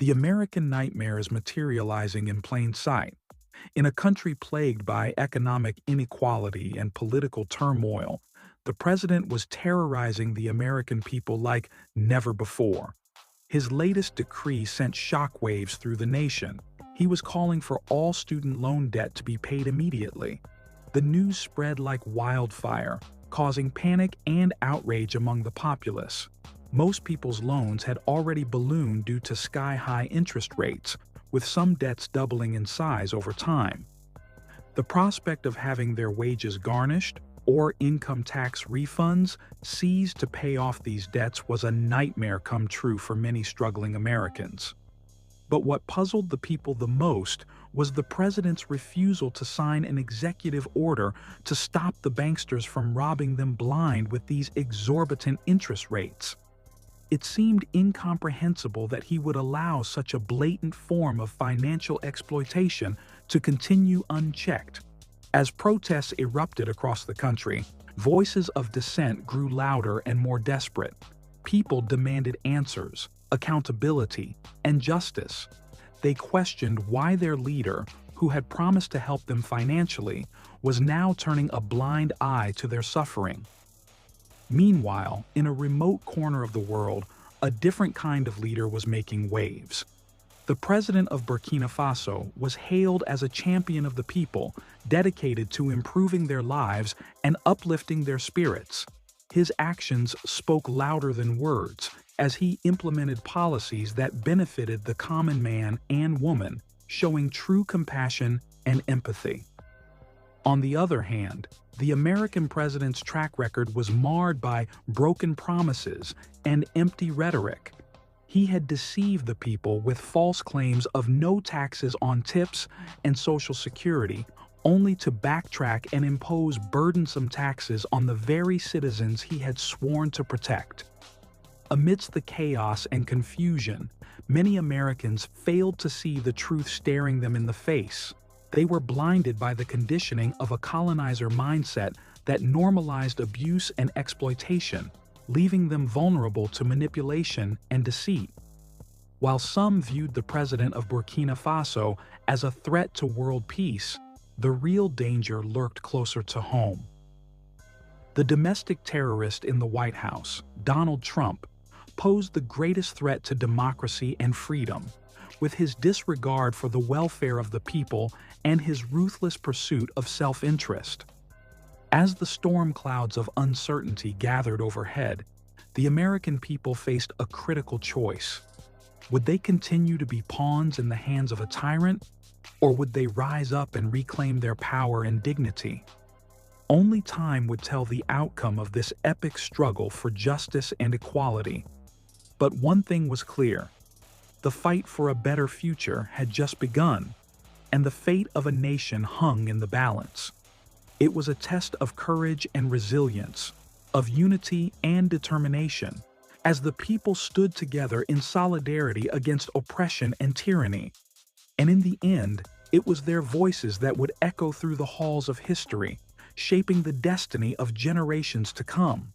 The American nightmare is materializing in plain sight. In a country plagued by economic inequality and political turmoil, the president was terrorizing the American people like never before. His latest decree sent shockwaves through the nation. He was calling for all student loan debt to be paid immediately. The news spread like wildfire, causing panic and outrage among the populace. Most people's loans had already ballooned due to sky-high interest rates, with some debts doubling in size over time. The prospect of having their wages garnished or income tax refunds seized to pay off these debts was a nightmare come true for many struggling Americans. But what puzzled the people the most was the president's refusal to sign an executive order to stop the banksters from robbing them blind with these exorbitant interest rates. It seemed incomprehensible that he would allow such a blatant form of financial exploitation to continue unchecked. As protests erupted across the country, voices of dissent grew louder and more desperate. People demanded answers, accountability, and justice. They questioned why their leader, who had promised to help them financially, was now turning a blind eye to their suffering. Meanwhile, in a remote corner of the world, a different kind of leader was making waves. The president of Burkina Faso was hailed as a champion of the people, dedicated to improving their lives and uplifting their spirits. His actions spoke louder than words, as he implemented policies that benefited the common man and woman, showing true compassion and empathy. On the other hand, the American president's track record was marred by broken promises and empty rhetoric. He had deceived the people with false claims of no taxes on tips and Social Security, only to backtrack and impose burdensome taxes on the very citizens he had sworn to protect. Amidst the chaos and confusion, many Americans failed to see the truth staring them in the face. They were blinded by the conditioning of a colonizer mindset that normalized abuse and exploitation, leaving them vulnerable to manipulation and deceit. While some viewed the president of Burkina Faso as a threat to world peace, the real danger lurked closer to home. The domestic terrorist in the White House, Donald Trump, posed the greatest threat to democracy and freedom, with his disregard for the welfare of the people and his ruthless pursuit of self-interest. As the storm clouds of uncertainty gathered overhead, the American people faced a critical choice. Would they continue to be pawns in the hands of a tyrant, or would they rise up and reclaim their power and dignity? Only time would tell the outcome of this epic struggle for justice and equality. But one thing was clear: the fight for a better future had just begun, and the fate of a nation hung in the balance. It was a test of courage and resilience, of unity and determination, as the people stood together in solidarity against oppression and tyranny. And in the end, it was their voices that would echo through the halls of history, shaping the destiny of generations to come.